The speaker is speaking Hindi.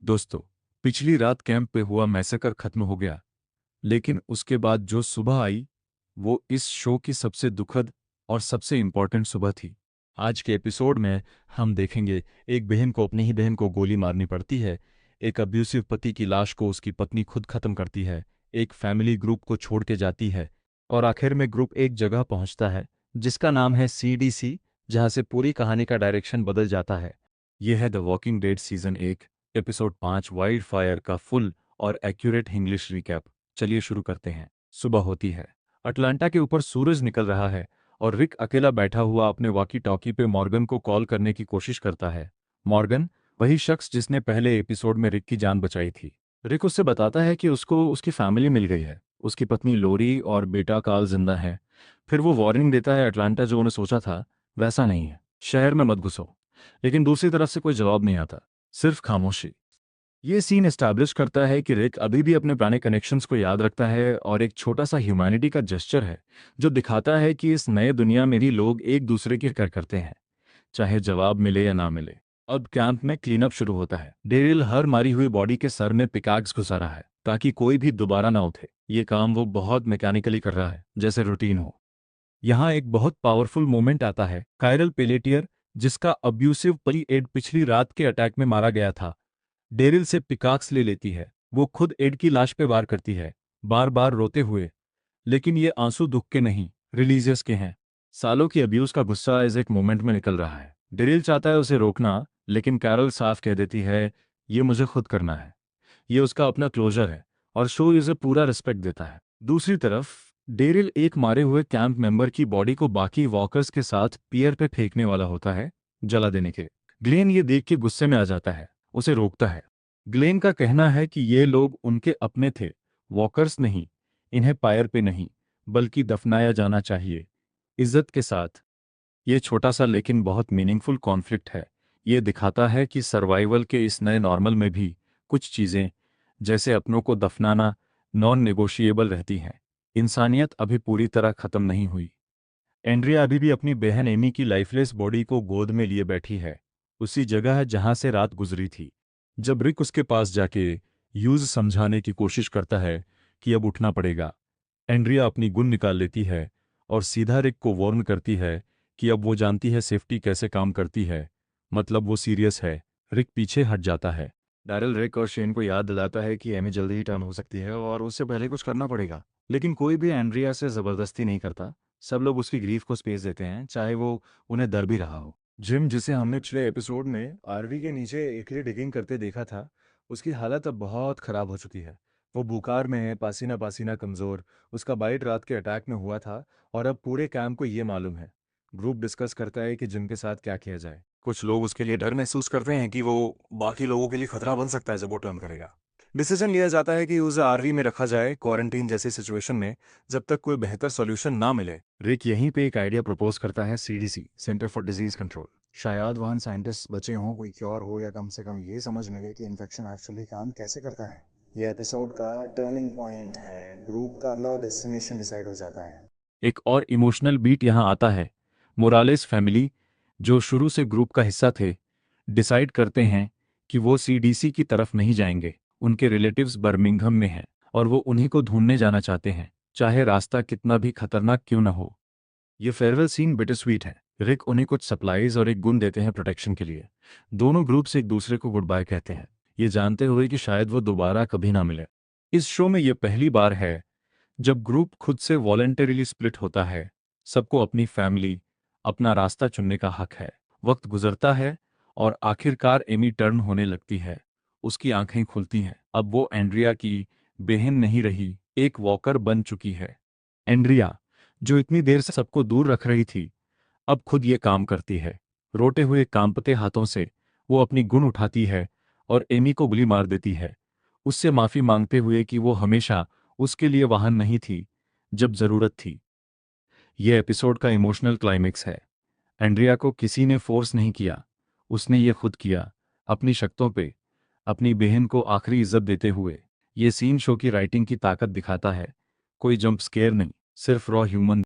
दोस्तों, पिछली रात कैंप पे हुआ मैसेकर खत्म हो गया, लेकिन उसके बाद जो सुबह आई, वो इस शो की सबसे दुखद और सबसे इम्पोर्टेंट सुबह थी। आज के एपिसोड में हम देखेंगे एक बहन को अपनी ही बहन को गोली मारनी पड़ती है, एक अब्यूसिव पति की लाश को उसकी पत्नी खुद खत्म करती है, एक फैमिली ग्रुप को छोड़ के जाती है, और आखिर में ग्रुप एक जगह पहुंचता है जिसका नाम है सीडीसी, जहां से पूरी कहानी का डायरेक्शन बदल जाता है। यह है the walking dead season 1 episode 5 wild fire का फुल और एक्यूरेट इंग्लिश रिकैप। चलिए शुरू करते हैं। सुबह होती है, अटलांटा के ऊपर सूरज निकल रहा है और रिक अकेला बैठा हुआ अपने वॉकी टॉकी पे मॉर्गन को कॉल करने की कोशिश करता है। मॉर्गन, वही शख्स जिसने पहले एपिसोड में रिक की जान बचाई थी। रिक उससे बताता है कि उसको उसकी फैमिली मिल गई है, उसकी पत्नी लोरी और बेटा कार्ल जिंदा है। फिर वो वार्निंग देता है, अटलांटा जो उन्हें सोचा था वैसा नहीं है, शहर में मत घुसो। लेकिन दूसरी तरफ से कोई जवाब नहीं आता, सिर्फ खामोशी। ये सीन एस्टैब्लिश करता है कि रिक अभी भी अपने पुराने कनेक्शंस को याद रखता है और एक छोटा सा ह्यूमैनिटी का जेस्चर है जो दिखाता है कि इस नए दुनिया में भी लोग एक दूसरे की केयर करते हैं, चाहे जवाब मिले या ना मिले। अब कैंप में क्लीन अप शुरू होता है। डेरिल हर मारी हुई बॉडी के सर में पिकाक्स घुसा रहा है ताकि कोई भी दोबारा ना उठे। ये काम वो बहुत मैकेनिकली कर रहा है, जैसे रूटीन हो। यहाँ एक बहुत पावरफुल मोमेंट आता है। कायरल पेलेटियर, जिसका अब्यूसिव परी एड पिछली रात के अटैक में मारा गया था, डेरिल से पिकाक्स ले लेती है। वो खुद एड की लाश पे वार करती है, बार बार रोते हुए। लेकिन ये आंसू दुख के नहीं, रिलीजियस के हैं। सालों की अब्यूज का गुस्सा इस एक मोमेंट में निकल रहा है। डेरिल चाहता है उसे रोकना, लेकिन कैरल साफ कह देती है, ये मुझे खुद करना है। ये उसका अपना क्लोजर है और शो इसे पूरा रिस्पेक्ट देता है। दूसरी तरफ डेरिल एक मारे हुए कैंप मेंबर की बॉडी को बाकी वॉकर्स के साथ पियर पे फेंकने वाला होता है, जला देने के। ग्लेन ये देख के गुस्से में आ जाता है, उसे रोकता है। ग्लेन का कहना है कि ये लोग उनके अपने थे, वॉकर्स नहीं। इन्हें पायर पे नहीं, बल्कि दफनाया जाना चाहिए, इज्जत के साथ। ये छोटा सा लेकिन बहुत मीनिंगफुल कॉन्फ्लिक्ट है। ये दिखाता है कि सर्वाइवल के इस नए नॉर्मल में भी कुछ चीज़ें, जैसे अपनों को दफनाना, नॉन नेगोशिएबल रहती हैं। इंसानियत अभी पूरी तरह खत्म नहीं हुई। एंड्रिया अभी भी अपनी बहन एमी की लाइफलेस बॉडी को गोद में लिए बैठी है, उसी जगह जहां से रात गुजरी थी। जब रिक उसके पास जाके यूज समझाने की कोशिश करता है कि अब उठना पड़ेगा, एंड्रिया अपनी गुन निकाल लेती है और सीधा रिक को वार्न करती है कि अब वो जानती है सेफ्टी कैसे काम करती है, मतलब वो सीरियस है। रिक पीछे हट जाता है। डैरिल रिक और शेन को याद दिलाता है कि एमी जल्दी ही टर्न हो सकती है और उससे पहले कुछ करना पड़ेगा। लेकिन कोई भी एंड्रिया से ज़बरदस्ती नहीं करता। सब लोग उसकी ग्रीफ को स्पेस देते हैं, चाहे वो उन्हें डर भी रहा हो। जिम, जिसे हमने पिछले एपिसोड में आरवी के नीचे एकली डिगिंग करते देखा था, उसकी हालत अब बहुत ख़राब हो चुकी है। वो बुखार में है, पसीना पसीना कमज़ोर। उसका बाइट रात के अटैक में हुआ था और अब पूरे कैंप को ये मालूम है। ग्रुप डिस्कस करता है कि जिम के साथ क्या किया जाए। कुछ लोग उसके लिए डर महसूस करते हैं कि वो बाकी लोगों के लिए खतरा बन सकता है जब वो टर्न करेगा। डिसीजन लिया जाता है कि उसे आरवी में रखा जाए, क्वारंटीन जैसी सिचुएशन में, जब तक कोई बेहतर सॉल्यूशन ना मिले। रिक यहीं पे एक आइडिया प्रपोज करता है, CDC, centre for disease control. शायद वहाँ साइंटिस्ट बचे हों, कोई क्योर हो, या कम से कम ये समझ लगे कि इन्फेक्शन एक्चुअली काम कैसे करता है। ये एपिसोड का टर्निंग पॉइंट है। ग्रुप का नया डेस्टिनेशन डिसाइड हो जाता है। एक और इमोशनल बीट यहाँ आता है। मोरालेस फैमिली, जो शुरू से ग्रुप का हिस्सा थे, डिसाइड करते हैं कि वो सीडीसी की तरफ नहीं जाएंगे। उनके रिलेटिव्स बर्मिंघम में हैं और वो उन्हीं को ढूंढने जाना चाहते हैं, चाहे रास्ता कितना भी खतरनाक क्यों न हो। ये फेयरवेल सीन बिटर स्वीट है। रिक उन्हें कुछ सप्लाईज और एक गुन देते हैं प्रोटेक्शन के लिए। दोनों ग्रुप्स एक दूसरे को गुड बाय कहते हैं, ये जानते हुए कि शायद वो दोबारा कभी ना मिले। इस शो में ये पहली बार है जब ग्रुप खुद से वॉलंटरीली स्प्लिट होता है। सबको अपनी फैमिली, अपना रास्ता चुनने का हक है। वक्त गुजरता है और आखिरकार एमी टर्न होने लगती है। उसकी आंखें खुलती हैं। अब वो एंड्रिया की बहन नहीं रही, एक वॉकर बन चुकी है। एंड्रिया, जो इतनी देर से सबको दूर रख रही थी, अब खुद ये काम करती है। रोते हुए कांपते हाथों से वो अपनी गुण उठाती है और एमी को गोली मार देती है, उससे माफी मांगते हुए कि वो हमेशा उसके लिए वहां नहीं थी जब जरूरत थी। यह एपिसोड का इमोशनल क्लाइमेक्स है। एंड्रिया को किसी ने फोर्स नहीं किया, उसने ये खुद किया, अपनी शक्तों पे, अपनी बहन को आखिरी इज्जत देते हुए। ये सीन शो की राइटिंग की ताकत दिखाता है। कोई जंप स्केयर नहीं, सिर्फ रॉ ह्यूमन